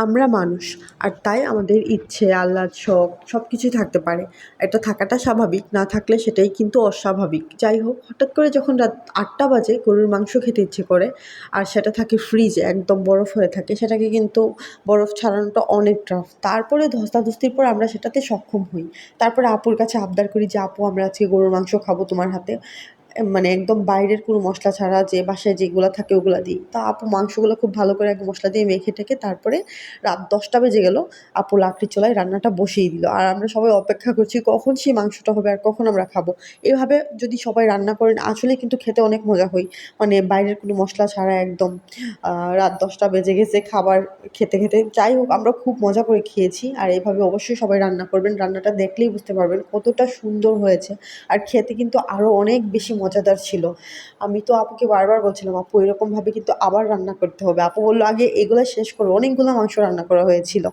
আমরা মানুষ, আর তাই আমাদের ইচ্ছে, আহ্লাদ, শখ সব কিছুই থাকতে পারে। এটা থাকাটা স্বাভাবিক, না থাকলে সেটাই কিন্তু অস্বাভাবিক। যাই হোক, হঠাৎ করে যখন রাত ৮টা বাজে গরুর মাংস খেতে ইচ্ছে করে, আর সেটা থাকে ফ্রিজে একদম বরফ হয়ে থাকে, সেটাকে কিন্তু বরফ ছাড়ানোটা অনেক টাফ। তারপরে ধস্তাধস্তির পর আমরা সেটাতে সক্ষম হই। তারপরে আপুর কাছে আবদার করি যে, আপু আমরা আজকে গরুর মাংস খাবো তোমার হাতে। মানে একদম বাইরের কোনো মশলা ছাড়া, যে বাসায় যেগুলা থাকে ওগুলা দিই। তা আপু মাংসগুলো খুব ভালো করে আগে মশলা দিয়ে মেখে টেখে তারপরে রাত 10টা বেজে গেল, আপু লাকড়ির চুলায় রান্নাটা বসিয়ে দিল। আর আমরা সবাই অপেক্ষা করছি কখন সেই মাংসটা হবে আর কখন আমরা খাবো। এভাবে যদি সবাই রান্না করেন আসলেই কিন্তু খেতে অনেক মজা হয়। মানে বাইরের কোনো মশলা ছাড়া একদম রাত 10টা বেজে গেছে খাবার খেতে, খেতে। যাই হোক, আমরা খুব মজা করে খেয়েছি। আর এভাবে অবশ্যই সবাই রান্না করবেন। রান্নাটা দেখলেই বুঝতে পারবেন কতটা সুন্দর হয়েছে। আর খেতে কিন্তু আরও অনেক বেশি মজাদার ছিল। আমি তো আপুকে বারবার বলছিলাম, আপু এরকমভাবে কিন্তু আবার রান্না করতে হবে। আপু বলল, আগে এগুলা শেষ করো, অনেকগুলো মাংস রান্না করা হয়েছিল।